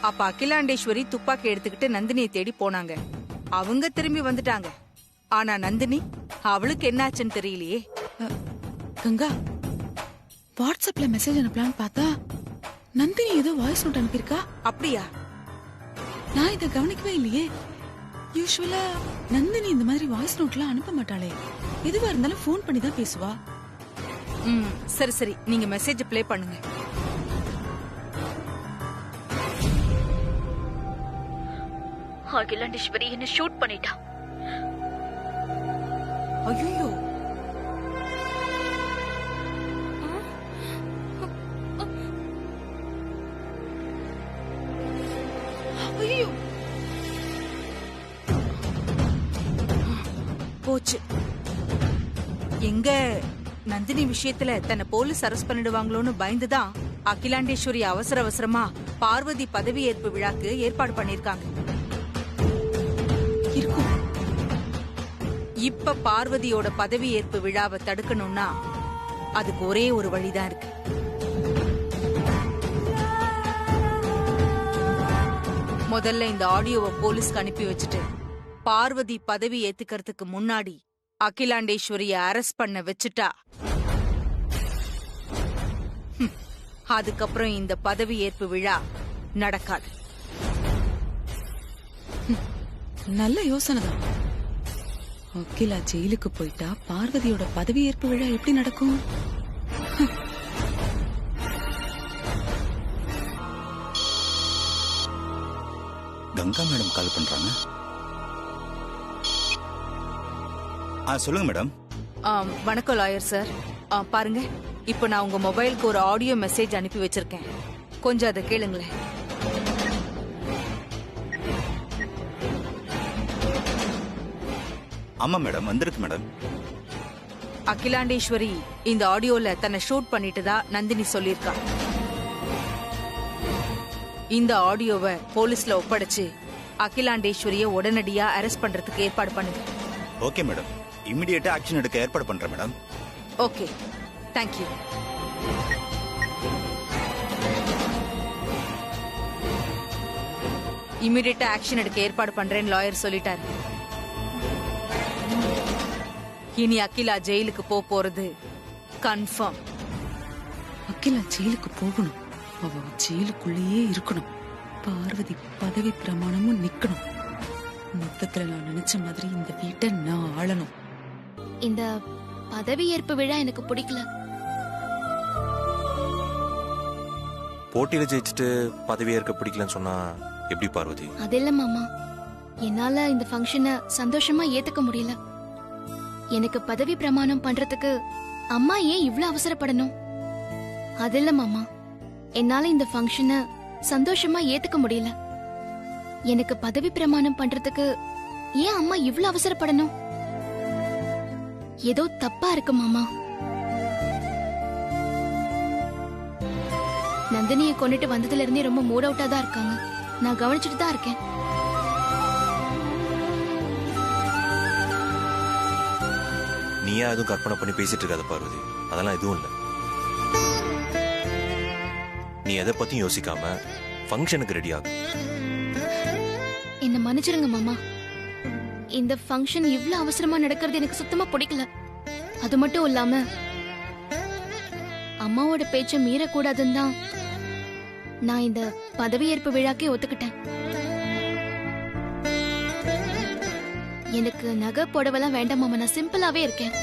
அப்ப அகிலாண்டேஸ்வரி துப்பாக்கி எடுத்துக்கிட்டு நந்தினியை தேடி போனாங்க. அவங்க திரும்பி வந்துட்டாங்க. ஆனா நந்தினி, அவளுக்கு என்னாச்சுன்னு தெரியலையே. கங்கா, வாட்ஸ்அப்ல மெசேஜ் அனுப்பலான்னு பார்த்தா நந்தினி ஏதோ வாய்ஸ் நோட் அனுப்பியிருக்கா. அப்படியா? நான் இதை கவனிக்கவே இல்லையே. யூசுவலா நந்தினி இந்த மாதிரி வாய்ஸ் நோட்லாம் அனுப்ப மாட்டாளே. எதுவா இருந்தாலும் ஃபோன் பண்ணி தான் பேசுவா. சரி சரி, நீங்க மெசேஜ் ப்ளே பண்ணுங்க. அகிலாண்டேஸ்வரி என்ன ஷூட் பண்ணிட்டா. ஐயோ, ஐயோ, போச்சு. எங்க நந்தினி விஷயத்துல தன்னை போலீஸ் அரெஸ்ட் பண்ணிடுவாங்களோன்னு பயந்துதான் அகிலாண்டேஸ்வரி அவசர அவசரமா பார்வதி பதவியேற்பு விழாக்கு ஏற்பாடு பண்ணிருக்காங்க. இப்ப பார்வதியோட பதவியேற்பு விழாவை தடுக்கணும்னா அதுக்கு ஒரே ஒரு வழிதான் இருக்கு. முதல்ல இந்த ஆடியோவை போலீஸ்க்கு அனுப்பி வச்சுட்டு பார்வதி பதவி ஏத்துக்கிறதுக்கு முன்னாடி அகிலாண்டேஸ்வரிய அரெஸ்ட் பண்ண வச்சுட்டா, அதுக்கப்புறம் இந்த பதவி ஏற்பு விழா நடக்காது. நல்ல யோசனை தான். அகிலா ஜெயிலுக்கு போயிட்டா பார்வதியோட பதவியேற்பு விழா எப்படி நடக்கும்? கங்கா மேடம் கால் பண்றாங்க. சொல்லுங்க மேடம். வணக்கம் லாயர் சார். பாருங்க, இப்ப நான் உங்க மொபைலுக்கு ஒரு ஆடியோ மெசேஜ் அனுப்பி வச்சிருக்கேன். கொஞ்சம் அதை கேளுங்களேன். ஆமா மேடம், வந்திருக்கு மேடம். அகிலாண்டேஸ்வரி இந்த ஆடியோல தன்னை ஷூட் பண்ணிட்டுதா நந்தினி சொல்லியிருக்கா. இந்த ஆடியோவை போலீஸ்ல ஒப்படைச்சு அகிலாண்டேஸ்வரிய உடனடியா அரெஸ்ட் பண்றதுக்கு ஏற்பாடு பண்ணுங்க. ஓகே மேடம், இமிடியேட்டா ஆக்ஷன் எடுக்க ஏற்பாடு பண்றேன் மேடம். Okay, thank you. இமிடியேட்டா ஆக்ஷன் எடுக்க ஏற்பாடு பண்றேன்னு லாயர் சொல்லிட்டாரு. இனி அகிலா ஜெயிலுக்கு போறது கன்ஃபார்ம். அகிலா ஜெயிலுக்கு போகணும். அவ ஜெயிலுக்குள்ளேயே இருக்கணும். பார்வதி பதவி பிரமாணமும் நிக்கணும். மொத்தத்துல நான் நினைச்ச மாதிரி இந்த வீட்டை நான் ஆளணும். இந்த பதவியேற்பு விழா எனக்கு பிடிக்கல. போட்டியில ஜெயிச்சுட்டு பதவியேற்க பிடிக்கலன்னு சொன்னா எப்படி பார்வதி? அது இல்ல மாமா, என்னால இந்த ஃபங்க்ஷனை சந்தோஷமா ஏத்துக்க முடியல. எனக்கு பதவி பிரமாணம் பண்றதுக்கு அம்மா ஏன் இவ்ளோ அவசரப்படணும்? அது இல்ல மாமா, என்னால இந்த ஃபங்க்ஷனை சந்தோஷமா ஏத்துக்க முடியல. எனக்கு பதவி பிரமாணம் பண்றதுக்கு ஏன் அம்மா இவ்ளோ அவசரப்படணும்? ஏதோ தப்பா இருக்கு மாமா. நந்தினியை கொண்டுட்டு வந்ததுல இருந்தே ரொம்ப மூட் அவுட்டா தான் இருக்காங்க. நான் கவனிச்சுட்டு தான் இருக்கேன். நீயா எதுவும் கற்பனை பண்ணி பேசிட்டு இருக்காத பார்வதி. அதெல்லாம் எதுவும் இல்ல. நீ எதை பத்தியும் யோசிக்காம ஃபங்க்ஷனுக்கு ரெடி ஆகு. என்ன மன்னிச்சிருங்க மாமா. இந்த ஃபங்க்ஷன் இவ்ளோ அவசரமா நடக்கிறது எனக்கு சுத்தமா பிடிக்கல. அது மட்டும் இல்லாம அம்மாவோட பேச்ச மீறக்கூடாதுன்னு தான் நான் இந்த பதவியேற்பு விழாக்கே ஒத்துக்கிட்டேன். எனக்கு நகை புடவெல்லாம் வேண்டாம் மாமா, நான் சிம்பிளாவே இருக்கேன்.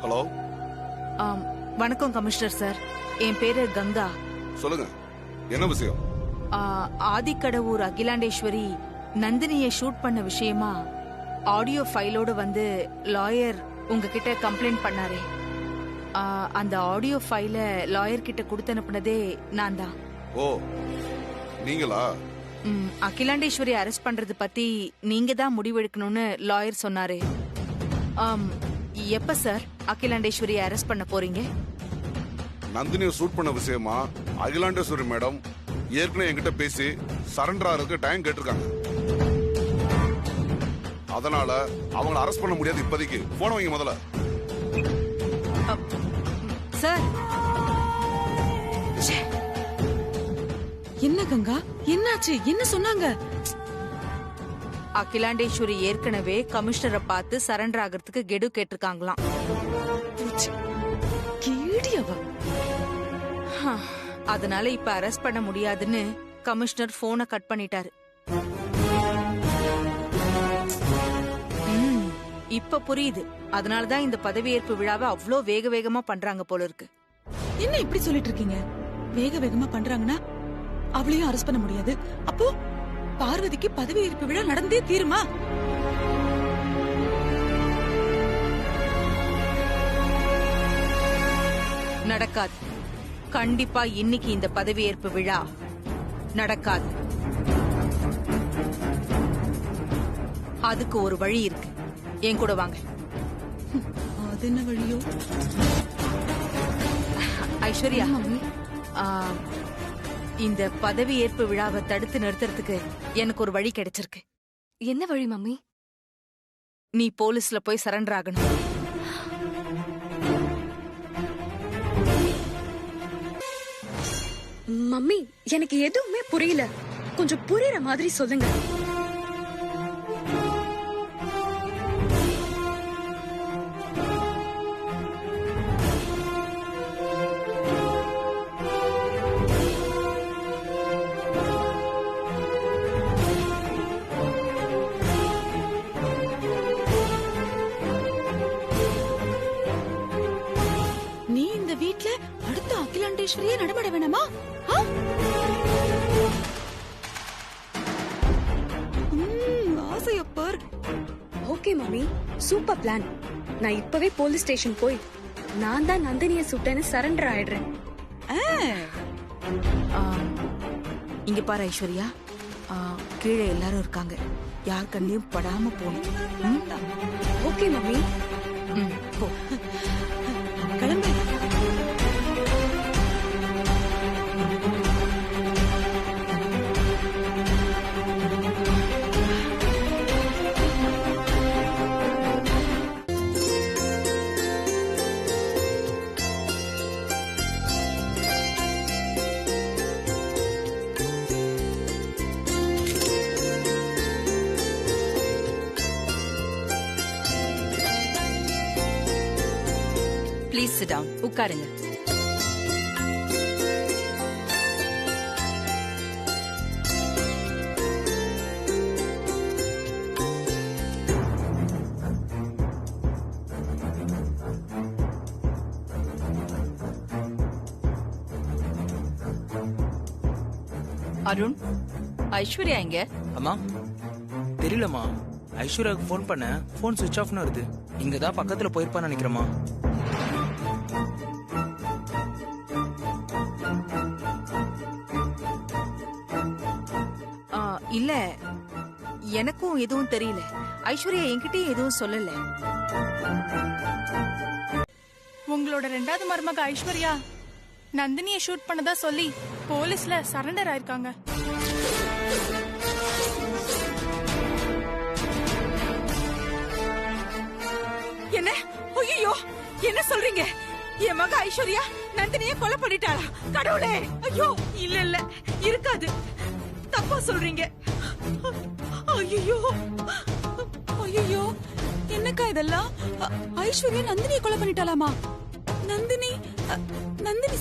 ஹலோ. வணக்கம் கமிஷனர் சார். என் பேரு கங்கா. சொல்லுங்க, என்ன விஷயம்? ஆதிக்கடவூர் அகிலாண்டேஸ்வரி நந்தினியை ஷூட் பண்ண விஷயமா ஆடியோ ஃபைலோடு வந்து லாயர் உங்ககிட்ட கம்ப்ளைண்ட் பண்ணாரே. அந்த ஆடியோ ஃபைல லாயர் கிட்ட கொடுத்து அனுப்புனதே நான் தான். ஓ, நீங்களா? அகிலாண்டேஸ்வரி அரெஸ்ட் பண்றது பத்தி நீங்க தான் முடிவெடுக்கணும்னு லாயர் சொன்னாரு. எப்ப சார் அகிலாண்டேஸ்வரி அரெஸ்ட் பண்ண போறீங்க? நந்தினியை ஷூட் பண்ண விஷயமா அகிலாண்டேஸ்வரி மேடம் ஏற்கனவே என்கிட்ட பேசி சரண்டர் ஆகிறதுக்கு டைம் கேட்டிருக்காங்க. அதனால அவங்கள அரெஸ்ட் பண்ண முடியாது இப்போதைக்கு. போன வைங்க முதல்ல. சார், என்ன கங்கா, என்னாச்சு? என்ன சொன்னாங்க? அகிலாண்டேஸ்வரி ஏற்கனவே கமிஷனரை பார்த்து சரண்டர் ஆகிறதுக்கு கெடு கேட்டிருக்காங்களாம். அதனால இப்ப அரெஸ்ட் பண்ண முடியாதுன்னு கமிஷனர் போனை கட் பண்ணிட்டாரு. இப்ப புரியுது. அதனாலதான் இந்த பதவியேற்பு விழாவை அவ்ளோ வேக வேகமா பண்றாங்க போல இருக்கு. என்ன இப்படி சொல்லிட்டு இருக்கீங்க? வேக வேகமா பண்றாங்கன்னா அவளையும் அரெஸ்ட் பண்ண முடியாது. அப்போ பார்வதிக்கு பதவியேற்பு விழா நடந்தே தீருமா? நடக்காது. கண்டிப்பா இன்னைக்கு இந்த பதவியேற்பு விழா நடக்காது. அதுக்கு ஒரு வழி இருக்கு. என் கூட வாங்க. அது என்ன வழியோ? ஐஸ்வர்யா, இந்த பதவியேற்பு விழாவை தடுத்து நிறுத்துறதுக்கு எனக்கு ஒரு வழி கிடைச்சிருக்கு. என்ன வழி மம்மி? நீ போலீஸ்ல போய் சரண்டர் ஆகணும். மம்மி, எனக்கு எதுவுமே புரியல. கொஞ்சம் புரியுற மாதிரி சொல்லுங்க. நீ இந்த வீட்ல அடுத்த அகிலாண்டேஸ்வரியே நடமாட வேணாமா? ஆசையப்பர். Okay mummy, super plan. நான் இப்பவே போலீஸ் ஸ்டேஷன் போய் நான் தான் நந்தினிய சுட்டேன்னு சரண்டர் ஆயிடுறேன். இங்க பாரு ஐஸ்வர்யா, கீழே எல்லாரும் இருக்காங்க. யார் கண்ணையும் படாம போகணும். Okay mummy. போ. கிளம்பு. Please sit down. உட்காருங்க. அருண், ஐஸ்வர்யா எங்க? அம்மா தெரியலம்மா. ஐஸ்வர்யாவுக்கு ஃபோன் பண்ண, ஃபோன் சுவிட்ச் ஆஃப்னு வருது. இங்க தான் பக்கத்துல போயிருப்பான்னு நினைக்கிறேம்மா. இல்ல, எனக்கும் எதுவும் தெரியல. ஐஸ்வர்யா என்கிட்டயும் எதுவும் சொல்லல. உங்களோட ரெண்டாவது மருமக ஐஸ்வர்யா நந்தினியை ஷூட் பண்ணதா சொல்லி போலீஸ்ல சரண்டர் ஆயிருக்காங்க. என்ன? ஐயோ, என்ன சொல்றீங்க? என் மக ஐஸ்வர்யா நந்தினியை கொலை பண்ணிட்டாளா? கடவுளே! ஐயோ, இல்ல இல்ல, இருக்காது. தப்பா சொல்றீங்க. ஐயோ ஐயோ, என்னக்கா இதெல்லாம்? ஐஸ்வர்யா நந்தினியை கொலை பண்ணிட்டாலாமா? நந்தினி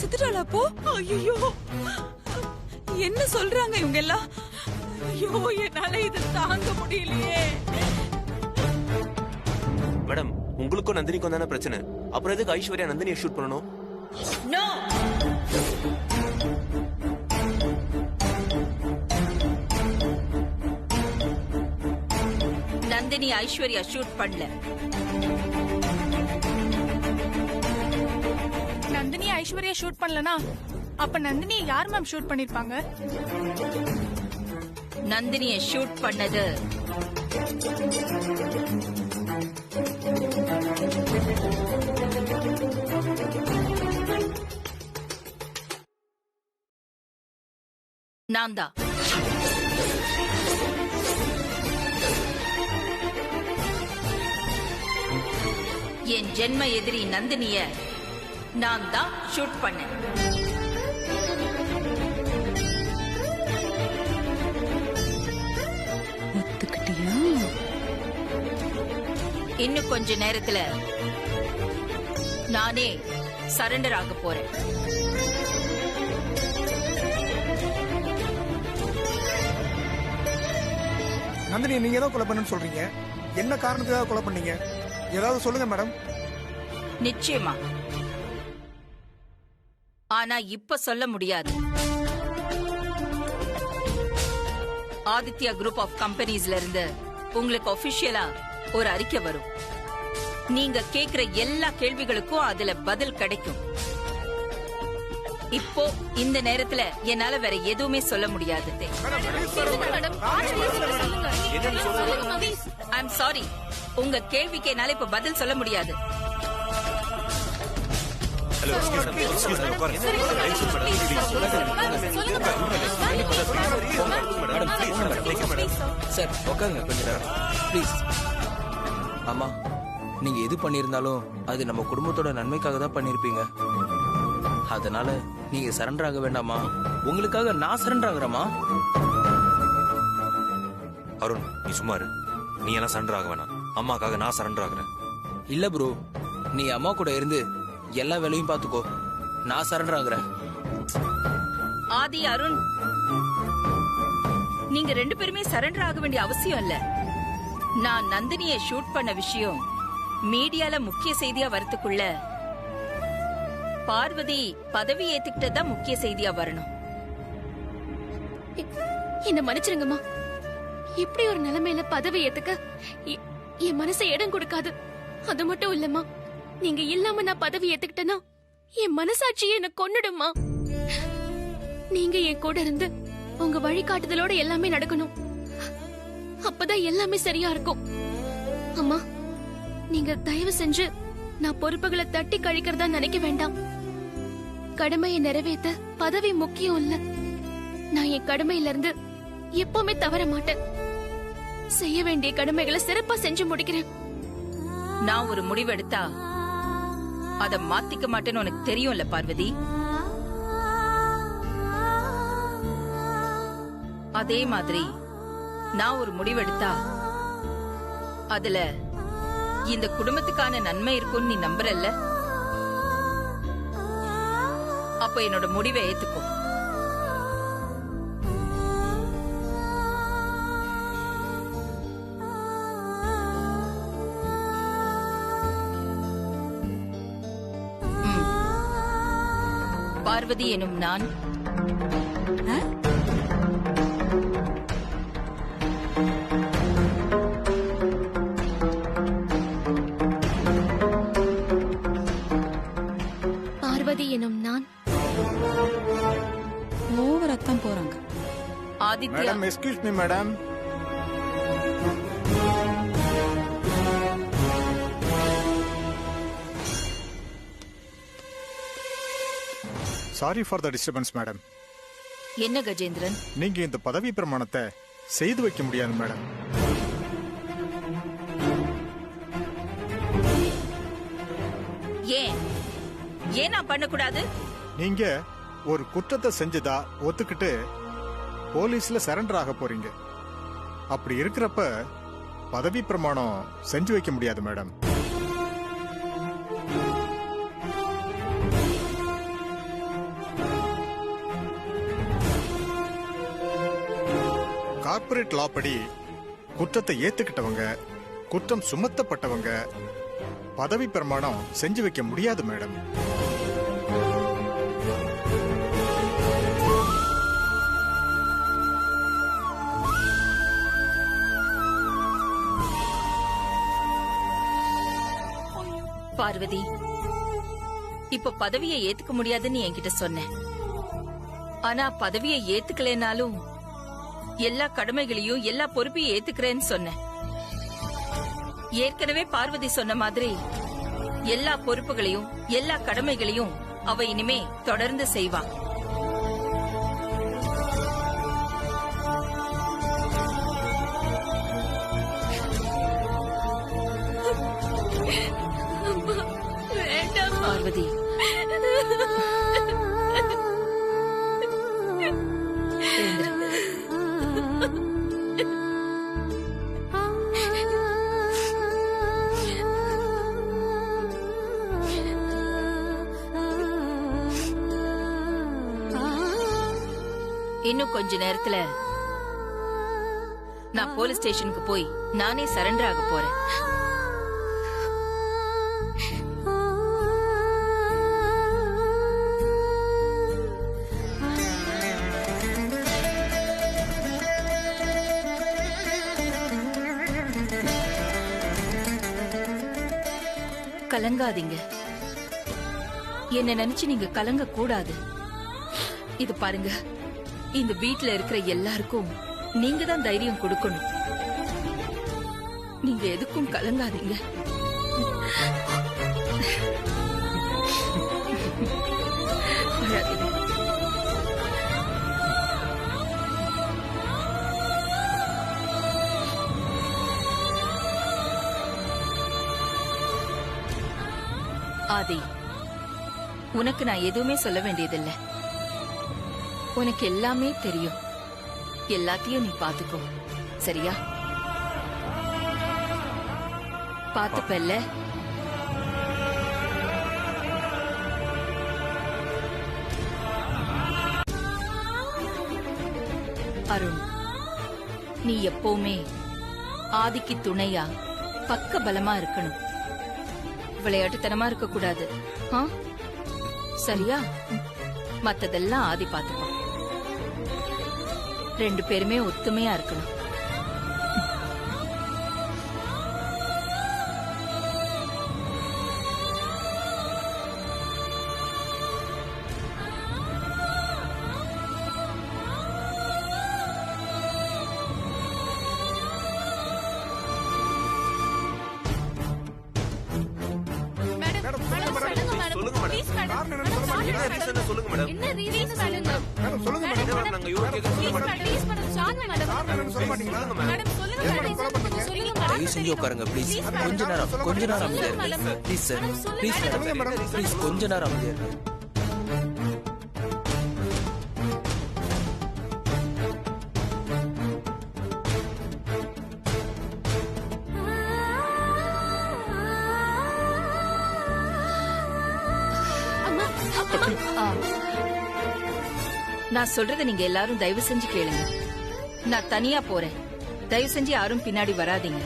செத்துட்டாளா? அப்போ ஐயோ, என்ன சொல்றாங்க இவங்க எல்லாம்? ஐயோ, என்னால இது தாங்க முடியலையே. மேடம், உங்களுக்கும் நந்தினிக்கும் தானே பிரச்சனை. அப்புறம் எதுக்கு ஐஸ்வர்யா நந்தினியை ஷூட் பண்ணணும்? நந்தினி ஐஸ்வர்யா ஷூட் பண்ணல. நந்தினி ஐஸ்வர்யா ஷூட் பண்ணலனா அப்ப நந்தினியை யார் மேம் ஷூட் பண்ணிருப்பாங்க? நந்தினியை ஷூட் பண்ணது நான் தான். என் ஜென்ம எதிரி நந்தினிய நான் தான் ஷூட் பண்ணேன். ஒத்துக்கிட்டியா? இன்னும் கொஞ்ச நேரத்துல நானே சரண்டர் ஆக போறேன். நந்தினி, நீங்க ஏதோ கொலை பண்ணுன்னு சொல்றீங்க. என்ன காரணத்துக்காக கொலை பண்ணீங்க? ஏதாவது சொல்லுங்க மேடம். நிச்சயமா, ஆனா இப்ப சொல்ல முடியாது. ஆதித்யா குரூப் ஆஃப் கம்பெனிஸ்ல இருந்து உங்களுக்கு ஒபிஷியலா ஒரு அறிக்கை வரும். நீங்க கேக்குற எல்லா கேள்விகளுக்கும் அதுல பதில் கிடைக்கும். இப்போ இந்த நேரத்துல என்னால வேற எதுவுமே சொல்ல முடியாது. ஐம் சாரி, உங்க கேள்விக்கு என்னால இப்ப பதில் சொல்ல முடியாது. சார் உட்காருங்க கொஞ்ச நேரம் ப்ளீஸ். ஆமா, நீங்க எது பண்ணிருந்தாலும் அது நம்ம குடும்பத்தோட நன்மைக்காக தான் பண்ணிருப்பீங்க. அதனால நீங்க சரண்டர் ஆக வேண்டாமா? உங்களுக்காக நான் சரண்டர் ஆகுறேமா? அருண், நீ சும்மா இரு. நீ எல்லாம் சரண்டர் ஆக வேணாம். அம்மாக்காக நான் சரண்டர் ஆகுறேன். இல்ல ப்ரோ, நீ அம்மா கூட இருந்து எல்லா வேலையும் பாத்துக்கோ. நான் சரண்டர் ஆகுறேன். ஆதி, அருண், நீங்க 2 பேருமே சரண்டர் ஆக வேண்டிய அவசியம் இல்ல. நான் நந்தினியை ஷூட் பண்ண விஷயம் மீடியால முக்கிய செய்தியா வரதுக்குள்ள பார்வதி பதவி ஏத்துக்கிட்டதான் முக்கிய செய்தியா வரணும். என்ன மன்னிச்சிருங்கம்மா. இப்படி ஒரு நிலைமையில பதவி ஏத்துக்க என் மனசை இடம் கொடுக்காது. அது மட்டும் இல்லம்மா, நீங்க இல்லாம நான் பதவி ஏத்துக்கிட்டேன்னா என் மனசாட்சியே என்ன கொன்னுடுமா. நீங்க என் கூட இருந்து உங்க வழிகாட்டுதலோட எல்லாமே நடக்கணும். அப்பதான் எல்லாமே சரியா இருக்கும். அம்மா, நீங்க தயவு செஞ்சு நான் பொறுப்புகளை தட்டி கழிக்கிறதா நினைக்க வேண்டாம். கடமையை நிறைவேற்ற பதவி முக்கியம் இல்ல. நான் என் கடமையில இருந்து எப்பவுமே தவற மாட்டேன். செய்ய வேண்டிய கடமைகளை சிறப்பா செஞ்சு முடிக்கிறேன். நான் ஒரு முடிவெடுத்தா அத மாத்திக்க மாட்டேன்னு உனக்கு தெரியும்ல பார்வதி. அதே மாதிரி நான் ஒரு முடிவெடுத்தா அதுல இந்த குடும்பத்துக்கான நன்மை இருக்கும்னு நீ நம்புறல்ல? அப்ப என்னோட முடிவை ஏத்துக்கோ. பார்வதி எனும் நான் பார்வதி எனும் நான் ஓவரத்தான் போறாங்க. Aditya, madam, excuse me madam. Sorry for the disturbance madam. என்ன கஜேந்திரன்? நீங்க இந்த பதவி பிரமாணத்தை செய்து வைக்க முடியாது மேடம். ஏன் நான் பண்ணக்கூடாது? நீங்க ஒரு குற்றத்தை செஞ்சதா ஒத்துக்கிட்டு போலீஸ்ல சரண்டர் ஆக போறீங்க. அப்படி இருக்கிறப்ப பதவி பிரமாணம் செஞ்சு வைக்க முடியாது மேடம். கார்ப்பரேட் லா படி குற்றத்தை ஏத்துக்கிட்டவங்க, குற்றம் சுமத்தப்பட்டவங்க பதவி பிரமாணம் செஞ்சு வைக்க முடியாது மேடம். பார்வதி, இப்ப பதவியை ஏத்துக்க முடியாதுன்னு என்கிட்ட சொன்ன. ஆனா பதவியை ஏத்துக்கலைனாலும் எல்லா கடமைகளையும் எல்லா பொறுப்பையும் ஏத்துக்கிறேன்னு சொன்ன. ஏற்கனவே பார்வதி சொன்ன மாதிரி எல்லா பொறுப்புகளையும் எல்லா கடமைகளையும் அவ இனிமே தொடர்ந்து செய்வா. பார்வதி, எழுந்திரு. இன்னும் கொஞ்ச நேரத்துல நான் போலீஸ் ஸ்டேஷனுக்கு போய் நானே சரண்டர் ஆக போறேன். கலங்காதீங்க. என்ன நினைச்சு நீங்க கலங்க கூடாது. இது பாருங்க, இந்த வீட்ல இருக்கிற எல்லாருக்கும் நீங்க தான் தைரியம் கொடுக்கணும். நீங்க எதுக்கும் கலங்காதீங்க. அழாதீங்க. ஆதி, உனக்கு நான் எதுவுமே சொல்ல வேண்டியதில்லை. உனக்கு எல்லாமே தெரியும். எல்லாத்தையும் நீ பாத்துக்கோ, சரியா? பாத்துப்பல்ல? அருண், நீ எப்பவுமே ஆதிக்கு துணையா பக்க பலமா இருக்கணும். விளையாட்டுத்தனமா இருக்க கூடாது. சரியா? மத்ததெல்லாம் ஆதி பாத்துப்பான். ரெண்டு பேருமே ஒத்துமையா இருக்கணும். செஞ்சு உட்காருங்க ப்ளீஸ். கொஞ்ச நேரம் அமைதியா இருங்க please sir. Please madam, please கொஞ்ச நேரம் அமைதியா இருங்க. நான் சொல்றத நீங்க எல்லாரும் தயவு செஞ்சு கேளுங்க. நான் தனியா போறேன். தயவு செஞ்சு யாரும் பின்னாடி வராதீங்க.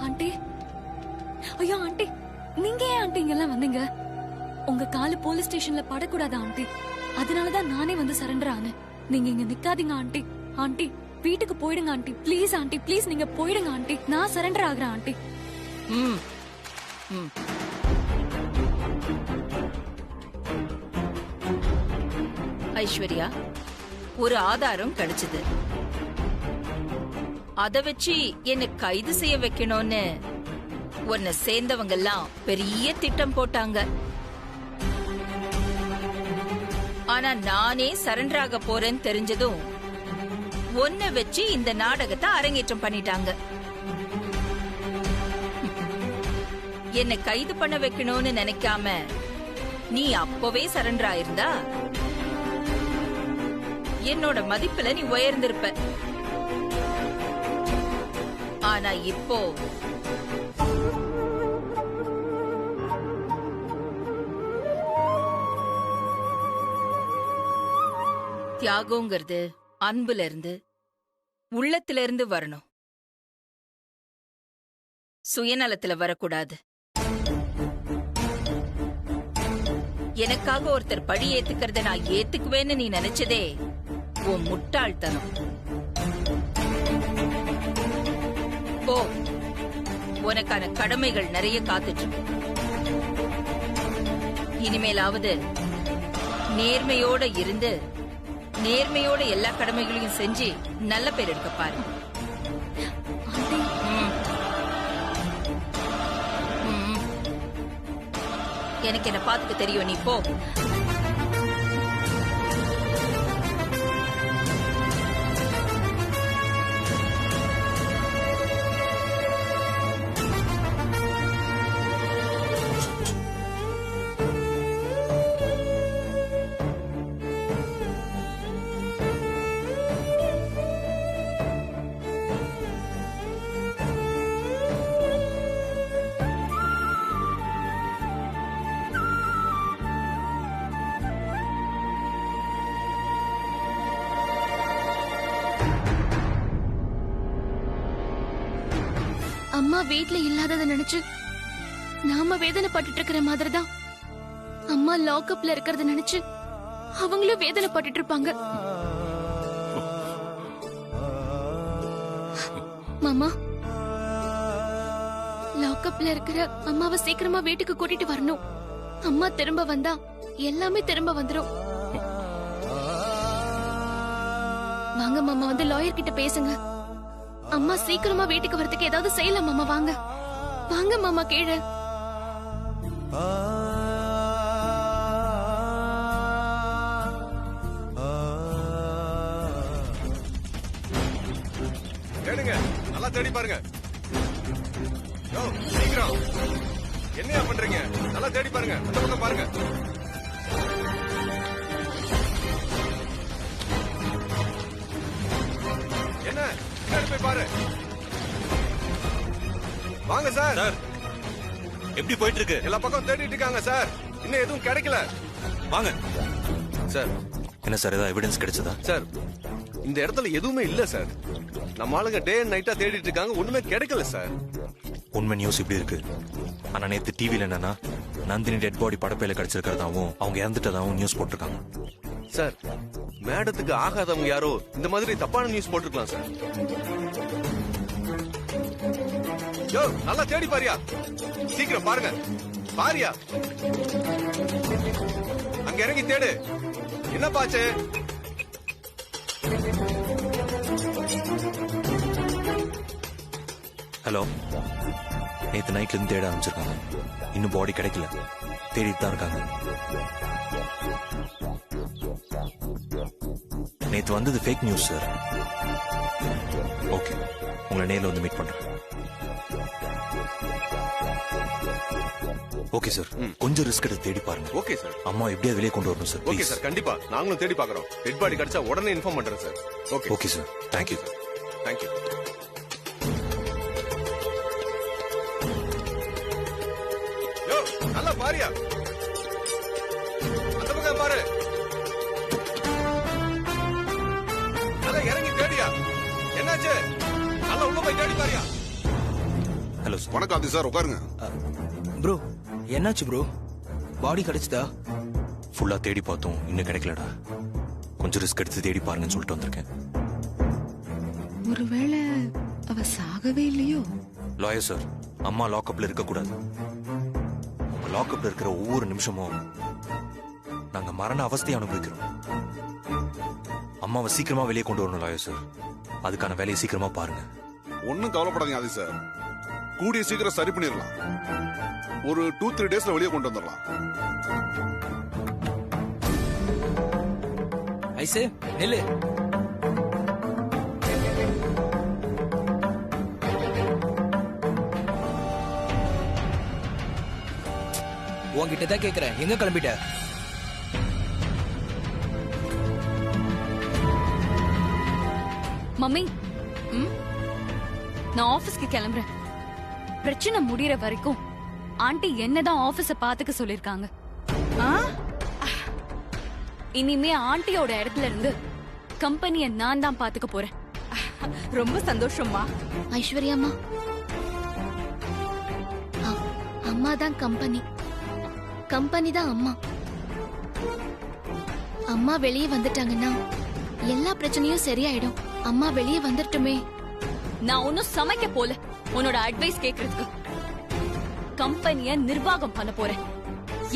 ஆண்டி, ஐயோ ஆண்டி, நீங்க ஏன் ஆண்டி இங்கெல்லாம் வந்தீங்க? உங்க காலு போலீஸ் ஸ்டேஷன்ல படக்கூடாது ஆண்டி. அதனாலதான் நானே வந்து சரண்டர் ஆனேன். நீங்க இங்க நிக்காதீங்க ஆண்டி. ஆண்டி, வீட்டுக்கு போயிடுங்க ஆண்டி. ப்ளீஸ் ஆண்டி, ப்ளீஸ் நீங்க போயிடுங்க ஆண்டி. நான் சரண்டர் ஆகுறேன் ஆண்டி. ஐஸ்வர்யா, ஒரு ஆதாரம் கிடைச்சது. அத வச்சு என்ன கைது செய்ய வைக்கணும்னு உன்னை சேர்ந்தவங்க எல்லாம் பெரிய திட்டம் போட்டாங்க. ஆனா நானே சரண்டர் ஆக போறேன்னு தெரிஞ்சதும் ஒன்ன வச்சு இந்த நாடகத்தை அரங்கேற்றம் பண்ணிட்டாங்க. என்ன கைது பண்ண வைக்கணும்னு நினைக்காம நீ அப்பவே சரண்டர் ஆயிருந்தா என்னோட மதிப்புல நீ உயர்ந்திருப்ப. ஆனா இப்போ தியாகங்கிறது அன்புல இருந்து, உள்ளத்துல இருந்து வரணும். சுயநலத்துல வரக்கூடாது. எனக்காக ஒருத்தர் பழி ஏத்துக்கிறத நான் ஏத்துக்குவேன்னு நீ நினைச்சதே உன் முட்டாள்தனம். போ, உனக்கான கடமைகள் நிறைய காத்துட்டு. இனிமேலாவது நேர்மையோட இருந்து நேர்மையோட எல்லா கடமைகளையும் செஞ்சு நல்ல பேர் எடுக்க பாரு. எனக்கு என்ன பாத்துக்க தெரியும், நீ போ. அம்மா வீட்ல இல்லாதத நினைச்சு நாம வேதனைப்பட்டு இருக்கிற மாதிரிதான் அம்மா லாக்அப்ல இருக்கிறத நினைச்சு அவங்களும் வேதனைப்பட்டு இருப்பாங்க. மாமா, லாக்அப்ல இருக்கிற அம்மாவை சீக்கிரமா வீட்டுக்கு கூட்டிட்டு வரணும். அம்மா திரும்ப வந்தா எல்லாமே திரும்ப வந்துரும். வாங்க மாமா, வந்து லாயர் கிட்ட பேசுங்க. அம்மா சீக்கிரமா வீட்டுக்கு வரதுக்கு ஏதாவது செய்யலாம் மாமா. வாங்க வாங்க மாமா, கீழே. தேடுங்க, நல்லா தேடி பாருங்க. யோ, சீக்கிரம். என்னையா பண்றீங்க? நல்லா தேடி பாருங்க, அந்த பக்கம் பாருங்க. என்ன போய் பாரு. வாங்க சார். சார், எப்படி போயிட்டு இருக்கு? எல்லா பக்கம் தேடிட்டு இருக்காங்க சார், இன்னும் எதுவும் கிடைக்கல. வாங்க சார். என்ன சார், ஏதாவது எவிடன்ஸ் கிடைச்சதா? சார், இந்த இடத்துல எதுவுமே இல்ல சார். நம்ம ஆளுங்க டே அண்ட் நைட்டா தேடிட்டு இருக்காங்க, ஒண்ணுமே கிடைக்கல சார். உண்மை நியூஸ் இப்படி இருக்கு. ஆனா நேத்து டிவில என்னன்னா நந்தினி டெட் பாடி படப்பையில கிடைச்சிருக்கிறதாவும் அவங்க இறந்துட்டதாவும் நியூஸ் போட்டிருக்காங்க. சார், மேடத்துக்கு ஆகாதவங்க யாரோ இந்த மாதிரி தப்பான நியூஸ் போட்டிருக்கலாம் சார். யோ, நல்லா தேடி பாரியா, சீக்கிரம் பாருங்க. பாரியா, அங்க இறங்கி தேடு. என்ன பாச்சு? ஹலோ, நேத்து நைட்ல இருந்து தேட ஆரம்பிச்சிருக்காங்க. இன்னும் பாடி கிடைக்கல, தேடிட்டு தான் இருக்காங்க. நேத்து வந்தது ஃபேக் நியூஸ் சார். ஓகே, உங்களை நேர்ல வந்து மீட் பண்றேன். ஓகே சார், கொஞ்சம் ரிஸ்க் எடுத்து தேடி பாருங்க. Okay sir. அம்மா எப்படியா வெளியே கொண்டு வரணும் சார். ஓகே சார், கண்டிப்பா நாங்களும் தேடி பாக்குறோம். டெட் பாடி கிடைச்சா உடனே இன்ஃபார்ம் பண்றேன் sir. Okay. Okay sir, thank you. Thank you. யோ, நல்லா பாரியா, அந்த பக்கம் பாரு. நல்லா இறங்கி தேடியா. என்னாச்சு? நல்லா உள்ள போய் தேடி பாரியா. ஹலோ வணக்கம் ஆதி சார், உட்காருங்க. ப்ரோ, என்னாச்சு ப்ரோ? பாடி கிடைச்சதா? ஃபுல்லா தேடி பார்த்தோம், இன்னும் கிடைக்கலடா. கொஞ்சம் ரிஸ்க் எடுத்து தேடி பாருங்கன்னு சொல்லிட்டு வந்திருக்கேன். ஒருவேளை அவ சாகவே இல்லையோ? லாயர் சார், அம்மா லாக்அப்ல இருக்க கூடாது. அவங்க லாக்அப்ல இருக்கிற ஒவ்வொரு நிமிஷமும் நாங்க மரண அவஸ்தையை அனுபவிக்கிறோம். அம்மாவை சீக்கிரமா வெளியே கொண்டு வரணும் லாயர் சார். அதுக்கான வேலையை சீக்கிரமா பாருங்க. ஒன்னும் கவலைப்படாதீங்க ஆதி சார், கூடிய சீக்கிரம் சரி பண்ணிடலாம். ஒரு 2-3 டேஸ்ல வெளியே கொண்டு வந்துடலாம். ஐசே, நெல்லு. உன்கிட்ட தான் கேக்குறேன், எங்க கிளம்பிட்ட? மம்மி, நான் ஆபீஸ்க்கு கிளம்புறேன். பிரச்சனை முடியற வரைக்கும் ஆண்டி என்னதான் ஆபீஸ பாத்துக்க சொல்லிருக்காங்க. இனிமே ஆண்டியோட இடத்துல இருந்து கம்பெனிய நான் தான் பாத்துக்க போறேன். ரொம்ப சந்தோஷமா. ஐஸ்வர்யாமா, அம்மா தான் கம்பெனி, கம்பெனி தான் அம்மா. அம்மா வெளியே வந்துட்டாங்கன்னா எல்லா பிரச்சனையும் சரியாயிடும். அம்மா வெளியே வந்துட்டுமே. நான் ஒன்னும் சமைக்க போல உன்னோட அட்வைஸ் கேக்குறதுக்கு. கம்பெனிய நிர்வாகம் பண்ண போறேன்.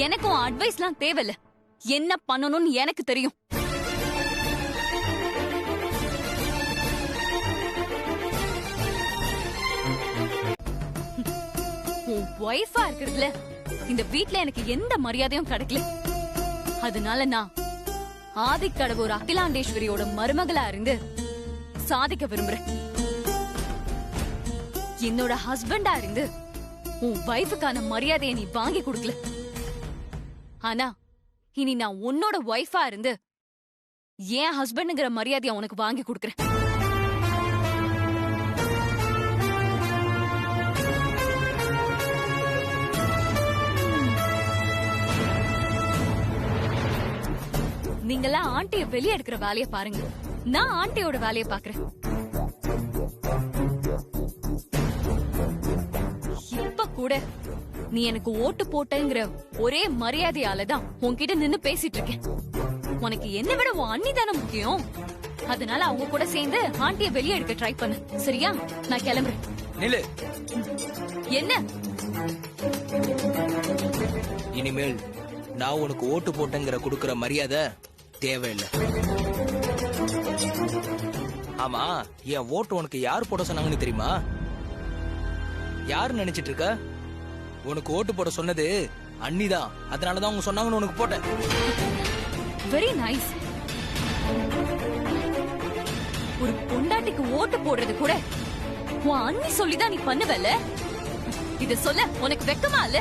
எனக்கும் அட்வைஸ்லாம் தேவையில்ல. என்ன பண்ணணும்னு எனக்கு தெரியும். உன் ஒய்ஃபா இருக்கிறதுல இந்த வீட்ல எனக்கு எந்த மரியாதையும் கிடைக்கல. அதனால நான் ஆதிக்கடவுர் அகிலாண்டேஸ்வரியோட மருமகளா இருந்து சாதிக்க விரும்புறேன். என்னோட ஹஸ்பண்டா இருந்து உன் வைஃபுக்கான மரியாதையை நீ வாங்கி கொடுக்கல. ஆனா இனி நான் உன்னோட வைஃபா இருந்து என் ஹஸ்பண்ட்ங்கிற மரியாதையை உனக்கு வாங்கி கொடுக்கறேன். நீங்கெல்லாம் ஆண்டிய வெளியே எடுக்கிற வேலையை பாருங்க, நான் ஆண்டியோட வேலையை பாக்குறேன். இப்ப கூட நீ எனக்கு ஓட்டு போட்டங்கிற ஒரே மரியாதையாலதான் உன்கிட்ட நின்னு பேசிட்டு இருக்கேன். உனக்கு என்ன விட உன் அண்ணி தானே முக்கியம். அதனால அவங்க கூட சேர்ந்து ஆண்டிய வெளியே எடுக்க ட்ரை பண்ணு, சரியா? நான் கிளம்புறேன். நில்லு. என்ன? இனிமேல் நான் உனக்கு ஓட்டு போட்டேங்கிற கொடுக்கற மரியாதை தேவையில்லை. ஆமா, என் ஓட்டு உனக்கு யார் போட சொன்னாங்கன்னு தெரியுமா? யாரு நினைச்சிட்டு இருக்க? உனக்கு ஓட்டு போட சொன்னது அண்ணிதான். அதனாலதான் அவங்க சொன்னாங்கன்னு உனக்கு போட்டேன். Very nice. ஒரு பொண்டாட்டிக்கு ஓட்டு போடுறது கூட உன் அண்ணி சொல்லிதான் நீ பண்ணுவல. இத சொல்ல உனக்கு வெக்கமா இல்ல?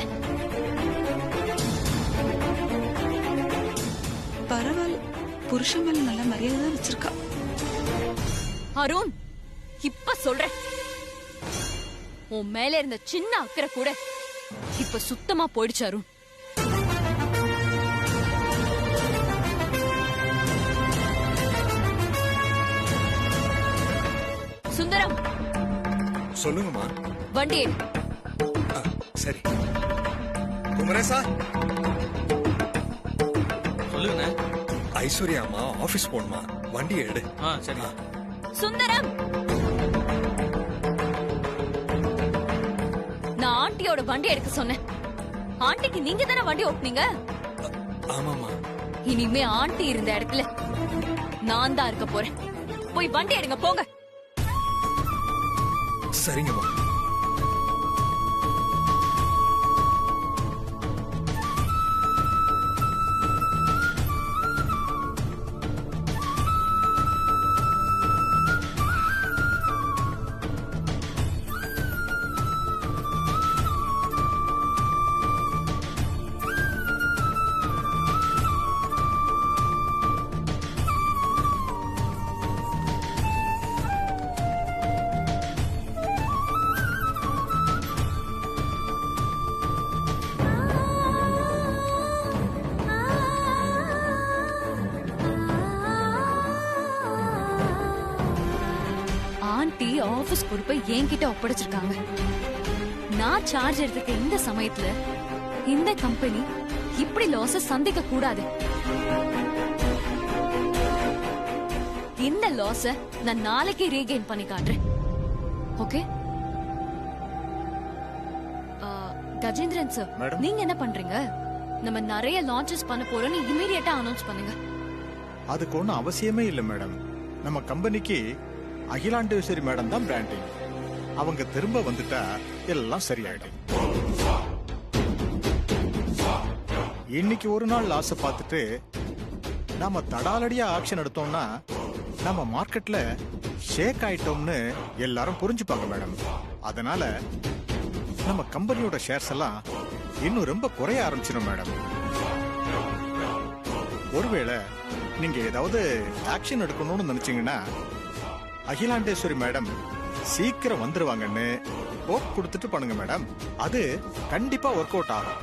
பரவாயில்ல, புருஷன் மேல நல்ல மரியாதை தான் வச்சிருக்கா. அருண், இப்ப சொல்றேன், உன் மேல இருந்த சின்ன அக்கறை கூட இப்ப சுத்தமா போயிடுச்சு அருண். சுந்தரம், சொல்லுங்கம்மா. வண்டி எடு. சரி. குமரேசா, சொல்லுங்க. ஐஸ்வர்யா அம்மா ஆபீஸ் போணுமா, வண்டி எடு. சரி. சுந்தரம், நான் ஆண்டியோட வண்டி எடுக்க சொன்னேன். ஆண்டிக்கு நீங்க தானே வண்டி ஓட்டுனீங்க? ஆமாமா. இனிமே ஆண்டி இருந்த இடத்துல நான் தான் இருக்க போறேன். போய் வண்டி எடுங்க, போங்க. சரிங்கம்மா. ஆண்டி ஆபீஸ் பொறுப்பை என்கிட்ட ஒப்படைச்சிருக்காங்க. நான் சார்ஜ் எடுத்துக்க இந்த சமயத்துல இந்த கம்பெனி இப்படி லாஸ் சந்திக்க கூடாது. இந்த லாஸ நான் நாளைக்கு ரீகெயின் பண்ணி காட்டுறேன். ஓகே? கஜேந்திரன் சார், நீங்க என்ன பண்றீங்க? நம்ம நிறைய லான்ச்சஸ் பண்ண போறோம்னு இமிடியேட்டா அனௌன்ஸ் பண்ணுங்க. அதுக்கு ஒன்றும் அவசியமே இல்லை மேடம். நம்ம கம்பெனிக்கு அகிலாண்டேஸ்வரி மேடம் தான் பிராண்டிங். அவங்க திரும்ப வந்துட்டா எல்லாம் சரியாயிடும். இன்னைக்கு ஒரு நாள் லாஸ பார்த்துட்டு நாம தடாலடியா ஆக்ஷன் எடுத்தோம்னா நம்ம மார்க்கெட்ல ஷேக் ஆயிட்டோம்னு எல்லாரும் புரிஞ்சுப்பாங்க மேடம். அதனால நம்ம கம்பெனியோட ஷேர்ஸ் எல்லாம் இன்னும் ரொம்ப குறைய ஆரம்பிச்சிடும் மேடம். ஒருவேளை நீங்க ஏதாவது ஆக்ஷன் எடுக்கணும்னு நினைச்சீங்கன்னா அகிலாண்டேஸ்வரி மேடம் சீக்கிரம் வந்துருவாங்கன்னு ஹோப் கொடுத்துட்டு பண்ணுங்க மேடம். அது கண்டிப்பா ஒர்க் அவுட் ஆகும்.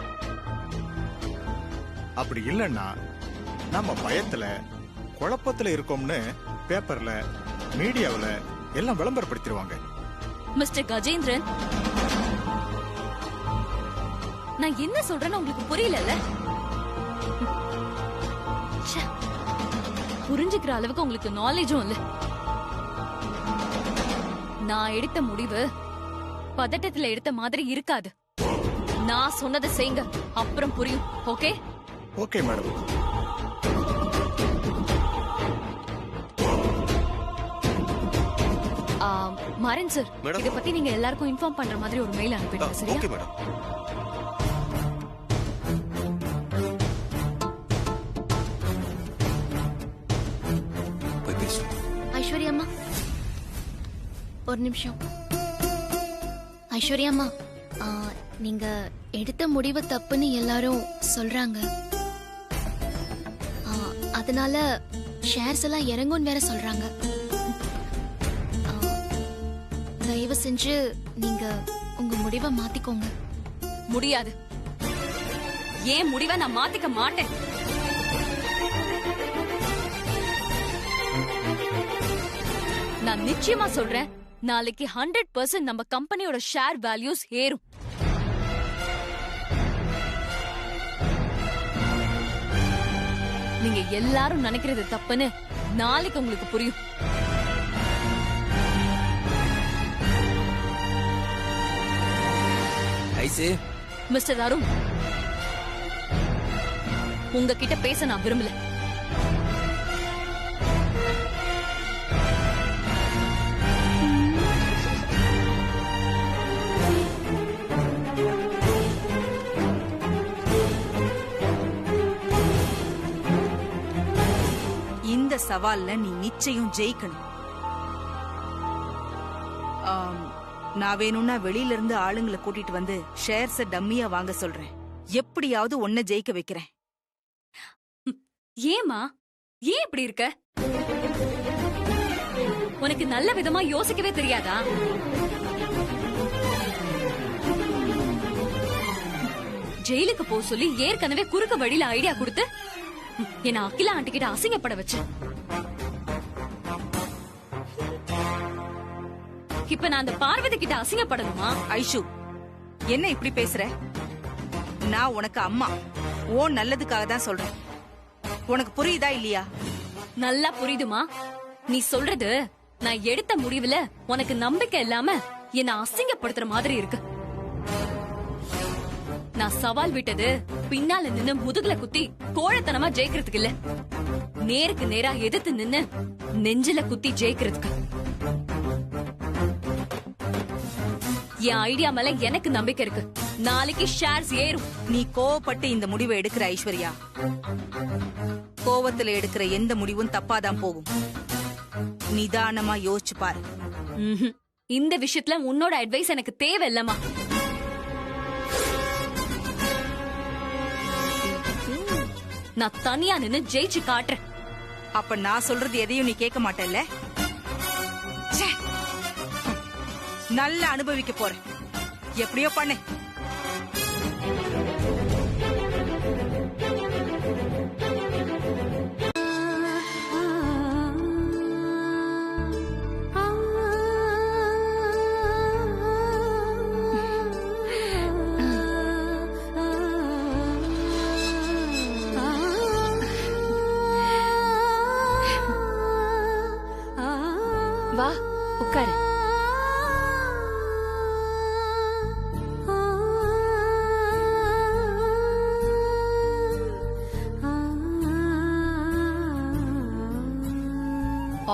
அப்படி இல்லைன்னா நம்ம பயத்துல குழப்பத்துல இருக்கோம்னு பேப்பர்ல மீடியாவுல எல்லாம் விளம்பரப்படுத்திடுவாங்க. மிஸ்டர் கஜேந்திரன், நான் என்ன சொல்றேன்னு உங்களுக்கு புரியல? புரிஞ்சுக்கிற அளவுக்கு உங்களுக்கு நாலேஜும் இல்ல. நான் எடுத்த முடிவு பதட்டத்துல எடுத்த மாதிரி இருக்காது. நான் சொன்னதை செய்யுங்க, அப்புறம் புரியும். Okay? Okay madam. Maran sir, இத பத்தி நீங்க எல்லாருக்கும் இன்ஃபார்ம் பண்ற மாதிரி ஒரு மெயில் அனுப்பிடுங்க. சரியா? Okay madam. ஒரு நிமிஷம். ஐஸ்வர்யாம்மா, நீங்க எடுத்த முடிவு தப்புன்னு எல்லாரும் சொல்றாங்க. அதனால ஷேர்ஸ் எல்லாம் இறங்கும்னு வேற சொல்றாங்க. தயவு செஞ்சு நீங்க உங்க முடிவை மாத்திக்கோங்க. முடியாது. ஏன் முடிவை நான் மாத்திக்க மாட்டேன். நான் நிச்சயமா சொல்றேன், நாளைக்கு 100% நம்ம கம்பெனியோட ஷேர் வேல்யூஸ் ஏறும். நீங்க எல்லாரும் நினைக்கிறது தப்புன்னு நாளைக்கு உங்களுக்கு புரியும். மிஸ்டர் அருண், உங்ககிட்ட பேச நான் விரும்பல. இந்த சவால்ல நீ நிச்சயம் ஜெயிக்கணும். நான் வேணும்னா வெளியில இருந்து ஆளுங்களை கூட்டிட்டு வந்து ஷேர்ஸ டம்மியா வாங்க சொல்றேன். எப்படியாவது ஒன்ன ஜெயிக்க வைக்கிறேன். ஏமா ஏன் இப்படி இருக்க? உனக்கு நல்ல விதமா யோசிக்கவே தெரியாதா? ஜெயிலுக்கு போ சொல்லி ஏற்கனவே குறுக்க வழியில ஐடியா கொடுத்து என்ன அகிலா ஆண்டி கிட்ட அசிங்கப்பட வச்சு, இப்ப நான் அந்த பார்வதி கிட்ட அசிங்கப்படணுமா? ஐஷு, என்ன இப்படி பேசுற? நான் உனக்கு அம்மா, ஓ நல்லதுக்காக தான் சொல்றேன். உனக்கு புரியுதா இல்லையா? நல்லா புரியுதுமா. நீ சொல்றது நான் எடுத்த முடிவுல உனக்கு நம்பிக்கை இல்லாம என்ன அசிங்கப்படுத்துற மாதிரி இருக்கு. நான் சவால் விட்டது பின்னால நின்னு முதுகுல குத்தி கோழத்தனமா ஜெயிக்கிறதுக்கு இல்ல, நேருக்கு நேரா எதிர்த்து நின்னு நெஞ்சில குத்தி ஜெயிக்கிறதுக்கு. என் ஐடியா மேல எனக்கு நம்பிக்கை இருக்கு. நாளைக்கு ஷேர்ஸ் ஏறும். நீ கோவப்பட்டு இந்த முடிவை எடுக்கிற ஐஸ்வர்யா. கோவத்துல எடுக்கிற எந்த முடிவும் தப்பாதான் போகும். நிதானமா யோசிச்சு பாரு. இந்த விஷயத்துல உன்னோட அட்வைஸ் எனக்கு தேவையில்லமா. நான் தனியா நின்னு ஜெயிச்சு காட்டுறேன். அப்ப நான் சொல்றது எதையும் நீ கேட்க மாட்டல்ல? நல்லா அனுபவிக்க போற. எப்படியோ பண்ணு. வா உட்காரு.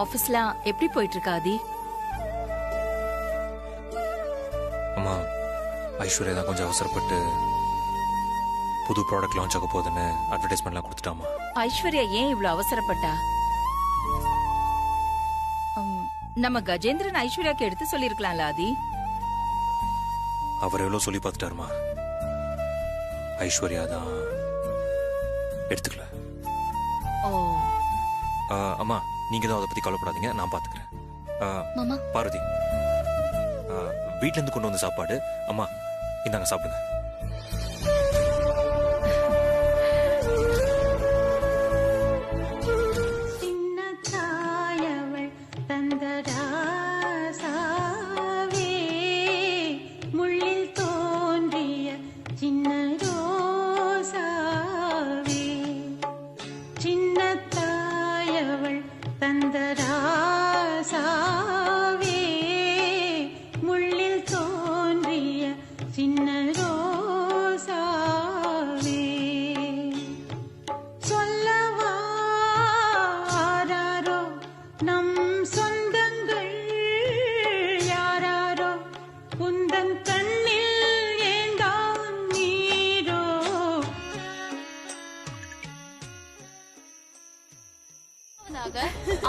ஆபீஸ்லாம் எப்படி போயிட்டு இருக்கா ஆதி? அம்மா, ஐஸ்வர்யா தான் கொஞ்சம் அவசரப்பட்டு புது ப்ராடக்ட் லான்ச் ஆக போகுதுன்னு அட்வர்டைஸ்மெண்ட்லாம் கொடுத்துட்டாமா. ஐஸ்வர்யா ஏன் இவ்வளவு அவசரப்பட்டா? நம்ம கஜேந்திரன் ஐஸ்வர்யாக்கு எடுத்து சொல்லிருக்கலாம்ல ஆதி? அவர் எவ்வளவு சொல்லி பார்த்துட்டாருமா, ஐஸ்வர்யா தான் எடுத்துக்கல. அம்மா, நீங்க தான் அதை பத்தி கவலைப்படாதீங்க, நான் பாத்துக்கிறேன். பார்வதி, வீட்ல இருந்து கொண்டு வந்த சாப்பாடு. அம்மா இந்தாங்க, சாப்பிடுங்க.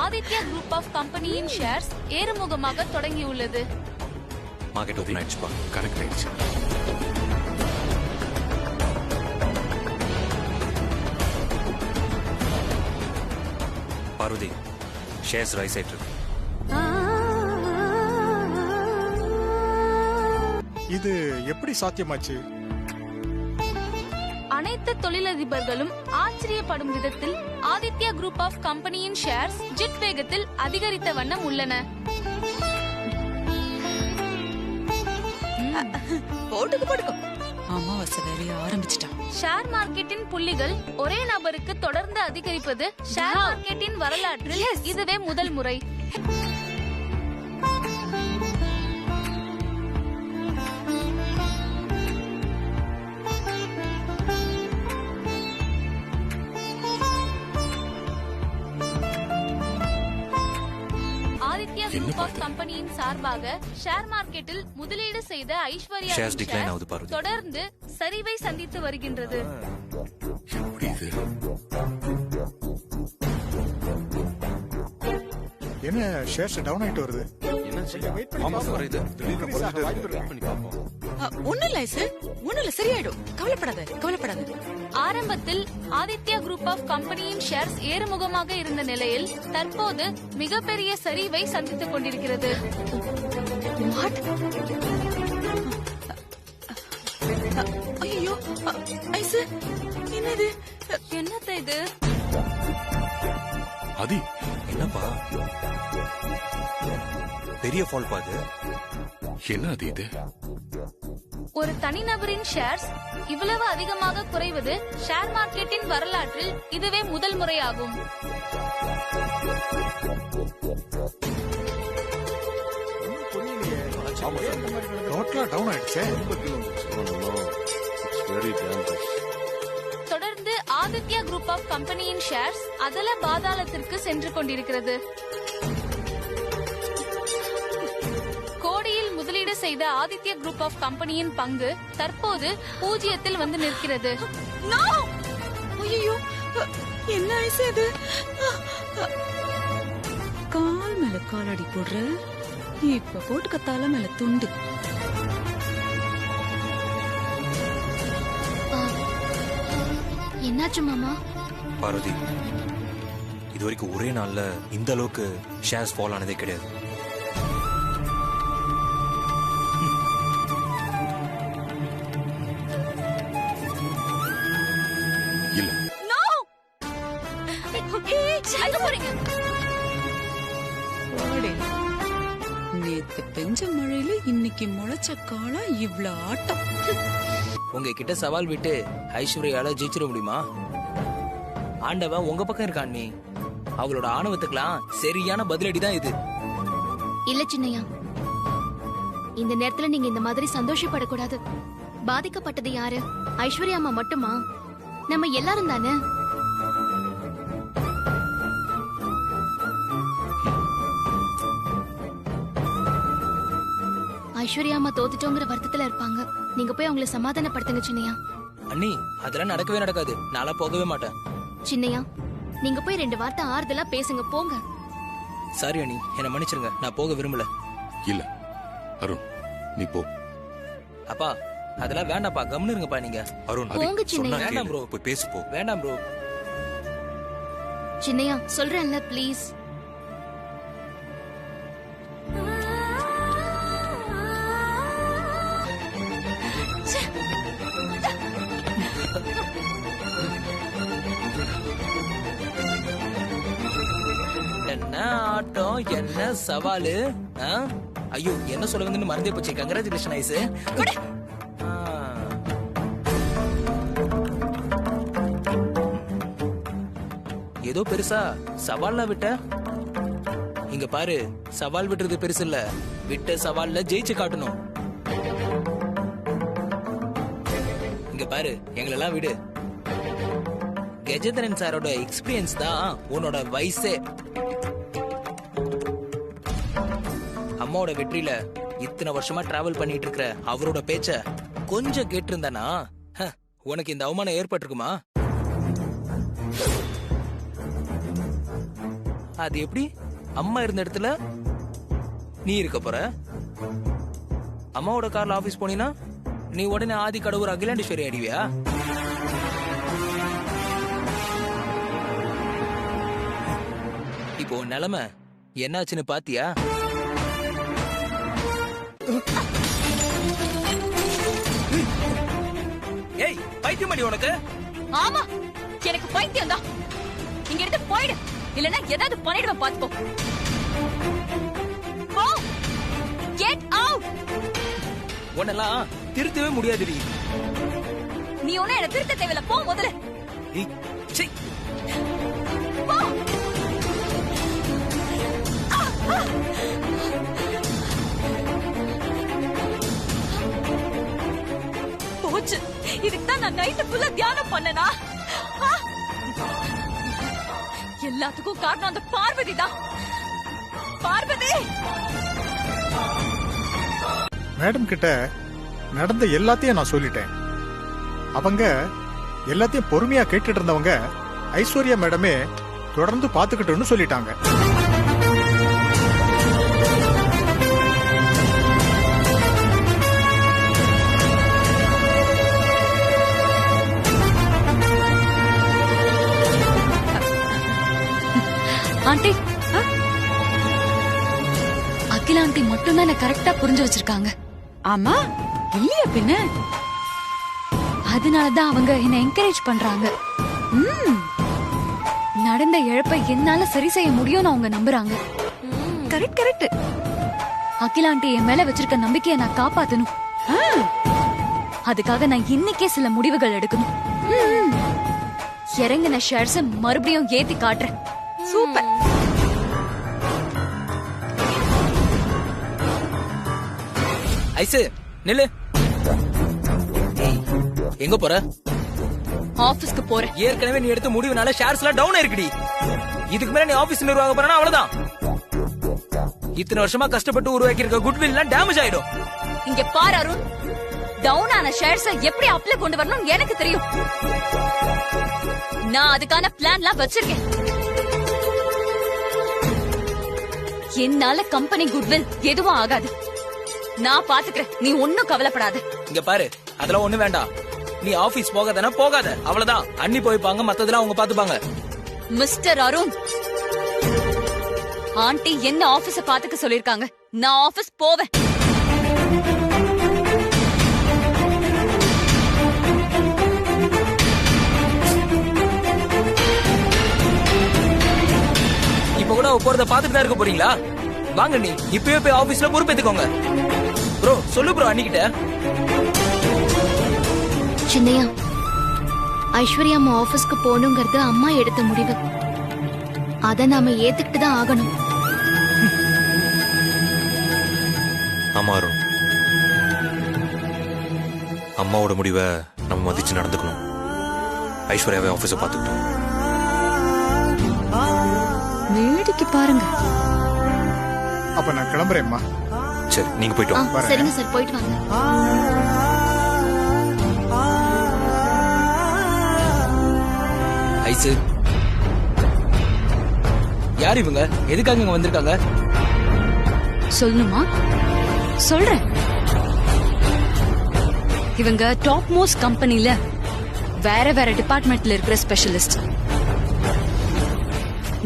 ஆதித்யா குரூப் ஆஃப் கம்பெனியின் ஷேர்ஸ் ஏறுமுகமாக தொடங்கியுள்ளது. Market open ஆயிடுச்சுப்பா. கரெக்ட் ஆயிடுச்சு. பார்வதி, ஷேர்ஸ் ரைஸ் ஆயிட்டு இருக்கு. இது எப்படி சாத்தியமாச்சு? அனைத்து தொழிலதிபர்களும் ஆச்சரியப்படும் விதத்தில் ஆதித்யா குரூப் ஆஃப் கம்பெனியின் ஷேர்ஸ் ஜெட் வேகத்தில் அதிகரித்த வண்ணம் உள்ளன. போட்டுக்கும் அமாவாசை வேலையை ஆரம்பிச்சிட்டான். ஷேர் மார்க்கெட்டின் புள்ளிகள் ஒரே நபருக்கு தொடர்ந்து அதிகரிப்பது ஷேர் மார்க்கெட்டின் வரலாற்றில் இதுவே முதல் முறை. ஆதித்யா குரூப் ஆஃப் கம்பெனியின் சார்பாக ஷேர் மார்க்கெட்டில் முதலீடு செய்த ஐஸ்வர்யா தொடர்ந்து சரிவை சந்தித்து வருகின்றது. என்ன ஷேர்ஸ் டவுன் ஆயிட்டு வருது? ஒண்ணுல சரியாயிடும். கவலைப்படாத. ஆரம்பத்தில் ஆதித்யா குரூப் ஆஃப் கம்பெனியின் ஷேர்ஸ் ஏறுமுகமாக இருந்த நிலையில் தற்போது மிகப்பெரிய சரிவை சந்தித்துக் கொண்டிருக்கிறது. ஐயோ ஐசு, என்னது? என்னத்த இது? அதி, என்னப்பா பெரிய ஃபால் பாது? என்ன அது இது? ஒரு தனிநபரின் ஷேர்ஸ் இவ்வளவு அதிகமாக குறைவது ஷேர் மார்க்கெட்டின் வரலாற்றில் இதுவே முதல் முறையாகும். தொடர்ந்து ஆதித்யா குரூப் ஆஃப் கம்பெனியின் ஷேர்ஸ் அதல பாதாளத்திற்கு சென்று கொண்டிருக்கிறது. கோடியில் முதலீடு செய்த ஆதித்யா குரூப் ஆஃப் கம்பெனியின் பங்கு தற்போது 0 வந்து நிற்கிறது. என்ன ஐசு இது? கால் மேல காலடி போடுற, இப்ப போட்டுக்க தலை மேல துண்டு. என்னாச்சு மாமா? பார்வதி, இது வரைக்கும் ஒரே நாள்ல இந்த அளவுக்கு ஷேர்ஸ் ஃபால் ஆனதே கிடையாது. நேத்து பெஞ்ச மழையில இன்னைக்கு முளைச்ச காலம் இவ்ளோ ஆட்டம். உங்ககிட்ட சவால் விட்டு ஐஸ்வர்யால ஜெயிச்சிட முடியுமா? ஆண்டவன் உங்க பக்கம் இருக்கான். நீ அவளோட ஆணவத்துக்கெல்லாம் சரியான பதிலடி தான் இது. இல்ல சின்னையா, இந்த நேரத்துல நீங்க இந்த மாதிரி சந்தோஷப்படக்கூடாது. பாதிக்கப்பட்டது யாரு? ஐஸ்வர்யா அம்மா மட்டுமா? நம்ம எல்லாரும் தானே. ஐஸ்வர்யா அம்மா தோத்துட்டோங்கிற வருத்தத்துல இருப்பாங்க. நீங்க போய் அவங்களை சமாதானப்படுத்துங்க சின்னையா. அண்ணி, அதெல்லாம் நடக்கவே நடக்காது. நாளா போகவே மாட்டேன். சின்னையா, நீங்க போய் 2 வார்த்தை ஆறுதலா பேசுங்க, போங்க. சாரி அண்ணி, என்ன மன்னிச்சிருங்க. நான் போக விரும்பல. இல்ல அருண், நீ போ. அப்பா, அதெல்லாம் வேண்டாப்பா. கம்னு இருங்கப்பா நீங்க. அருண், போங்க சின்னையா. வேண்டாம் ப்ரோ, போய் பேசு போ. வேண்டாம் ப்ரோ. சின்னையா சொல்றேன்ல, ப்ளீஸ். என்ன ஆட்டம், என்ன சவாலு? ஐயோ, என்ன சொல்ல வந்து மறந்தே போச்சு. கங்க்ராச்சுலேஷன் ஐஸ். ஏதோ பெருசா சவால்லாம் விட்ட. இங்க பாரு, சவால் விட்டுறது பெருசு இல்ல, விட்ட சவால்ல ஜெயிச்சு காட்டணும். இங்க பாரு, எங்களெல்லாம் விடு. கஜேந்திரன் சாரோட எக்ஸ்பீரியன்ஸ் தான் உன்னோட வயசே. அம்மாவோட வெற்றியில இத்தனை வருஷமா டிராவல் பண்ணிட்டு இருக்கிற அவரோட பேச்ச கொஞ்சம் கேட்டு இருந்தானா உனக்கு இந்த அவமானம் ஏற்பட்டிருக்குமா? அது எப்படி? அம்மா இருந்த இடத்துல நீ இருக்க போற? அம்மாவோட கார்ல ஆபீஸ் போனீனா நீ உடனே ஆதி கடவுர் அகிலாண்டேஸ்வரி அடிவியா? இப்போ நிலைமை என்னாச்சுன்னு பாத்தியா? ஏய், பைத்தியம் அடி உனக்கு? ஆமா, எனக்கு பைத்தியம் தான். இங்க இருந்து போயிடு, இல்லனா ஏதாவது பண்ணிடுவேன் பாத்துக்கோ. போ, கெட் அவுட். உன்னெல்லாம் திருத்தவே முடியாதுடி. நீ ஒண்ணு என்ன திருத்த தேவையில்ல, போ முதல்ல. ஏய், சீ. போ. போச்சு, இதுக்கு தான் நான் நைட்டு ஃபுல்லா தியானம் பண்ணனா? எல்லாத்துக்கும் காரணம் அந்த பார்வதி தான். பார்வதி மேடம் கிட்ட நடந்த எல்லாத்தையும் நான் சொல்லிட்டேன். அவங்க எல்லாத்தையும் பொறுமையா கேட்டுட்டு இருந்தவங்க ஐஸ்வர்யா மேடமே தொடர்ந்து பாத்துக்கிட்டோன்னு சொல்லிட்டாங்க. ஆண்டி, அகிலா ஆண்டி மட்டும் தான் என்ன கரெக்டா புரிஞ்சு வச்சிருக்காங்க. ஆமா, இல்லையா பின்ன? அதனாலதான் அவங்க என்ன என்கரேஜ் பண்றாங்க. நடந்த இழப்பை என்னால சரி செய்ய முடியும்னு அவங்க நம்புறாங்க. Correct correct. அகிலா ஆண்டி என் மேல வச்சிருக்க நம்பிக்கையை நான் காப்பாத்தணும். அதுக்காக நான் இன்னைக்கே சில முடிவுகள் எடுக்கணும். இறங்கின ஷேர்ஸ் மறுபடியும் ஏத்தி காட்டுறேன். சூப்பர். ஐசு நில்லு. எங்க போற? ஆபீஸ்க்கு போறேன். ஏற்கனவே நீ எடுத்த முடிவுனால ஷேர்ஸ் எல்லாம் டவுன் ஆயிருக்குடி. இதுக்கு மேல நீ ஆபீஸ் நிர்வாகம் பண்ணா அவ்வளவுதான். இத்தனை வருஷமா கஷ்டப்பட்டு உருவாக்கி இருக்க குட்வில் எல்லாம் டேமேஜ் ஆயிடும். இங்க பாரு அருண், டவுன் ஆன ஷேர்ஸ் எப்படி அப்ளை கொண்டு வரணும் எனக்கு தெரியும். நான் அதுக்கான பிளான்லாம் வச்சிருக்கேன். என்னால கம்பெனி குட்வில் எதுவும் ஆகாது. நான் பாத்துக்கிறேன், நீ ஒன்னும் கவலைப்படாத. இங்க பாரு, அதெல்லாம் ஒண்ணு வேண்டாம். நீ ஆபீஸ் போகாதனா போகாத, அவ்வளவுதான். அண்ணி போய்ப்பாங்க, மத்ததெல்லாம் அவங்க பாத்துப்பாங்க. மிஸ்டர் அருண், ஆண்டி என்ன ஆபீஸ பாத்துக்க சொல்லிருக்காங்க. நான் ஆபீஸ் போவேன். இப்ப கூட போறத பாத்துட்டு தான் இருக்க போறீங்களா? வாங்க, நீ இப்பவே போய் ஆபீஸ்ல பொறுப்பேத்துக்கோங்க. ப்ரோ சொல்லு ப்ரோ அண்ணிக்கிட்ட. சின்னையா, ஐஸ்வர்யா அம்மா ஆபீஸ்க்கு போகணுங்கிறது அம்மா எடுத்த முடிவு. அத நாம ஏத்துக்கிட்டு தான் ஆகணும். ஆமா அருண், அம்மாவோட முடிவை நம்ம மதிச்சு நடந்துக்கணும். ஐஸ்வர்யாவே ஆபீஸ பாத்துக்கிட்டோம். வேடிக்கை பாருங்க. அப்ப நான் கிளம்புறேன்மா. சரி, நீங்க போயிட்டு வாங்க. சரிங்க சார், போயிட்டு வாங்க. ஐசு, யார் இவங்க? எதுக்காக இங்க வந்திருக்காங்க? சொல்லணுமா? சொல்றேன். இவங்க டாப் மோஸ்ட் கம்பெனில வேற வேற டிபார்ட்மெண்ட்ல இருக்கிற ஸ்பெஷலிஸ்ட்.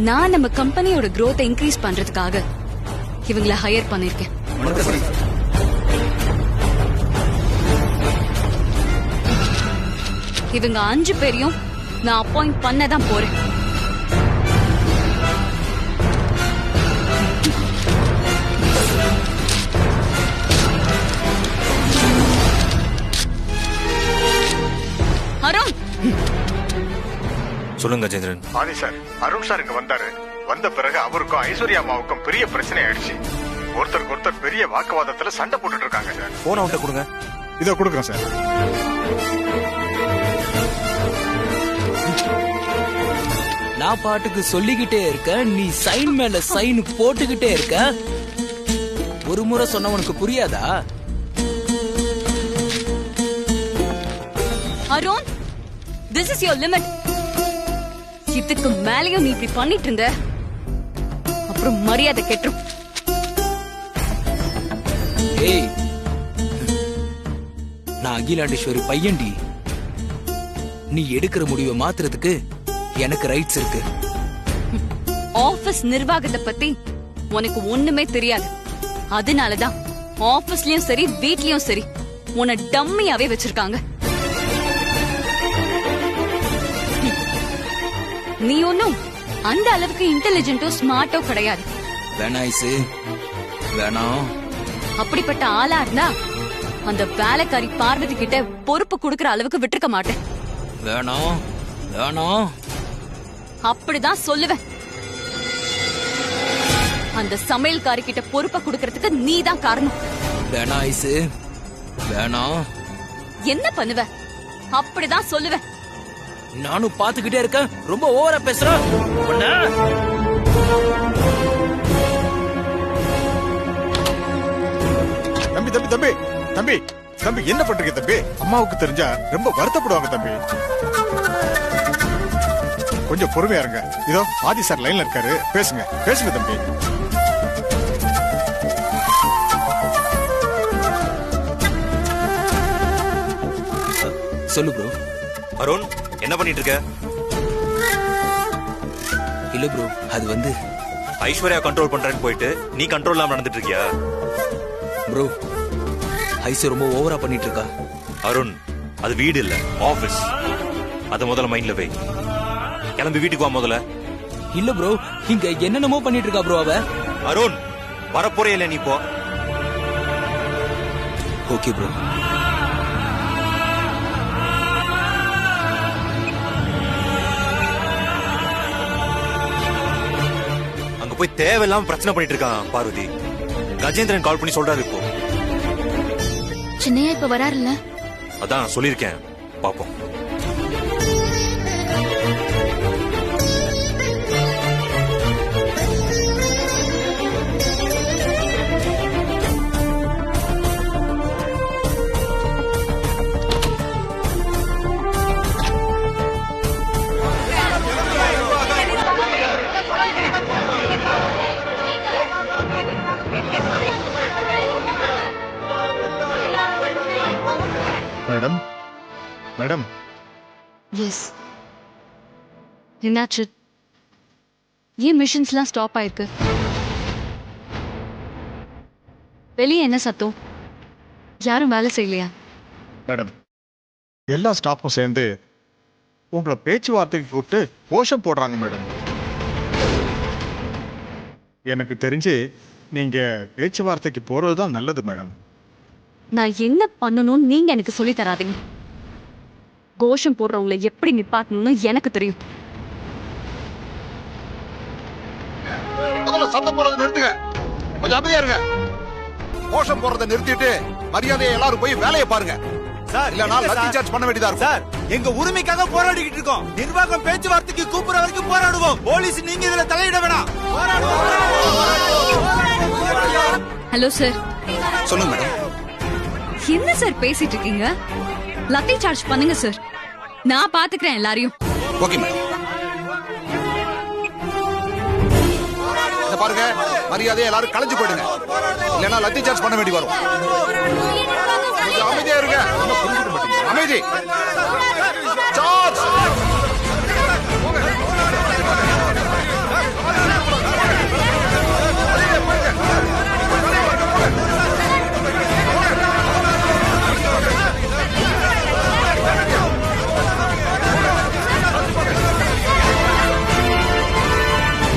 நான் நம்ம கம்பெனியோட growth இன்க்ரீஸ் பண்றதுக்காக இவங்கள ஹையர் பண்ணிருக்கேன். இவங்க 5 பேரையும் நான் அப்பாயிண்ட் பண்ணதான் போறேன். அருண், சொல்லுங்க கஜேந்திரன். ஆதி சார், அருண் சார் இங்க வந்தாரு. வந்த பிறகு அவருக்கும் ஐஸ்வர்யா அம்மாவுக்கும் பெரிய பிரச்சனை ஆயிடுச்சு. ஒருத்தருக்கு ஒருத்தர் பெரிய வாக்குவாதத்துல சண்டை போட்டுட்டு இருக்காங்க சார். போன் அவன்கிட்ட கொடுங்க. இதோ கொடுக்குறேன் சார். நான் பாட்டுக்கு சொல்லிக்கிட்டே இருக்க, நீ சைன் மேல சைன் போட்டுக்கிட்டே இருக்க. ஒரு முறை சொன்ன உனக்கு புரியாதா? Arun, this is your limit. இதுக்கு மேலயும் நீ இப்படி பண்ணிட்டு இருந்த, அப்புறம் மரியாதை கெட்டுரும். ஏய், நான் அகிலாண்டேஸ்வரி பையன்டி. நீ எடுக்கிற முடிவை மாத்துறதுக்கு எனக்கு ரைட்ஸ் இருக்கு. ஆபீஸ் நிர்வாகத்தை பத்தி உனக்கு ஒண்ணுமே தெரியாது. அதனாலதான் ஆபீஸ்லயும் சரி வீட்லயும் சரி உன்னை டம்மியாவே வச்சிருக்காங்க. நீ ஒன்னும் அந்த அளவுக்கு இன்டெலிஜென்ட்டோ ஸ்மார்ட்டோ கிடையாது. வேணாம். அப்படிப்பட்ட ஆளா இருந்தா அந்த வேலைக்காரி பார்வதி கிட்ட பொறுப்பு கொடுக்கற அளவுக்கு விட்டுருக்க மாட்டேன். வேணாம். அப்படிதான் சொல்லுவேன். அந்த சமையல்காரி கிட்ட பொறுப்பை கொடுக்கறதுக்கு நீ தான் காரணம். வேணாம். என்ன பண்ணுவ? அப்படிதான் சொல்லுவேன். நானும் பாத்துக்கிட்டே இருக்கேன். ரொம்ப ஓவரா பேசுற. தம்பி தம்பி தம்பி தம்பி தம்பி என்ன பண்றீங்க தம்பி? அம்மாவுக்கு தெரிஞ்சா ரொம்ப வருத்தப்படுவாங்க தம்பி. கொஞ்சம் பொறுமையா இருங்க. இதோ ஆதி சார் லைன்ல இருக்காரு, பேசுங்க தம்பி. சொல்லு ப்ரோ. அருண், என்ன பண்ணிட்டு இருக்க? இல்ல ப்ரோ, அது வந்து ஐஸ்வர்யா கண்ட்ரோல் பண்றேன்னு போயிட்டு நீ கண்ட்ரோல் இல்லாம நடந்துட்டு இருக்கியா? ப்ரோ, ஐஸ் ரொம்ப ஓவரா பண்ணிட்டு இருக்கா. அருண், அது வீடு இல்ல, ஆபீஸ். அத முதல்ல மைண்ட்ல வை. கிளம்பி வீட்டுக்கு வா முதல்ல. இல்ல ப்ரோ, இங்க என்னென்னமோ பண்ணிட்டு இருக்கா ப்ரோ அவ. அருண், வரப்போறே இல்ல நீ போ. Okay bro. அங்க போய் தேவையில்லாம பிரச்சனை பண்ணிட்டு இருக்கான் பார்வதி. கஜேந்திரன் கால் பண்ணி சொல்றாரு இப்போ. சின்னையா இப்ப வராருல்ல? அதான் சொல்லிருக்கேன், பாப்போம். மேடம். எஸ். என்னாச்சு? ஏன் மிஷின்ஸ்லாம் ஸ்டாப் ஆயிருக்கு? வெளியே என்ன சத்தம்? யாரும் வேலை செய்யலையா? மேடம், எல்லா ஸ்டாஃபும் சேர்ந்து உங்களை பேச்சுவார்த்தைக்கு கூப்பிட்டு கோஷம் போடுறாங்க மேடம். எனக்கு தெரிஞ்சு நீங்க பேச்சுவார்த்தைக்கு போறதுதான் நல்லது மேடம். நான் என்ன பண்ணணும்னு நீங்க எனக்கு சொல்லி தராதீங்க. கோஷம் போடுறவங்களை எப்படி நிப்பாட்டணும்னு எனக்கு தெரியும். சத்தம் போடுறதை நிறுத்துங்க. கொஞ்சம் அமைதியா இருங்க. கோஷம் போடுறதை நிறுத்திட்டு மரியாதையை எல்லாரும் போய் வேலையை பாருங்க. சார், இல்லனா லத்தி சார்ஜ் பண்ண வேண்டியதா இருக்கும். சார், எங்க உரிமைக்காக போராடிக்கிட்டு இருக்கோம். நிர்வாகம் பேச்சுவார்த்தைக்கு கூப்பிடுற வரைக்கும் போராடுவோம். போலீஸ் நீங்க இதுல தலையிட வேணாம். Hello sir. சொல்லுங்க மேடம். என்ன சார் பேசிட்டு இருக்கீங்க? லத்தி சார்ஜ் பண்ணுங்க சார். நான் பாத்துக்கிறேன் எல்லாரையும். Okay madam. பாருங்க, மரியாதையை எல்லாரும் கலைஞ்சு போயிடுங்க. இல்லனா லத்தி சார்ஜ் பண்ண வேண்டி வரும். அமைதியா இருங்க. அமைதி.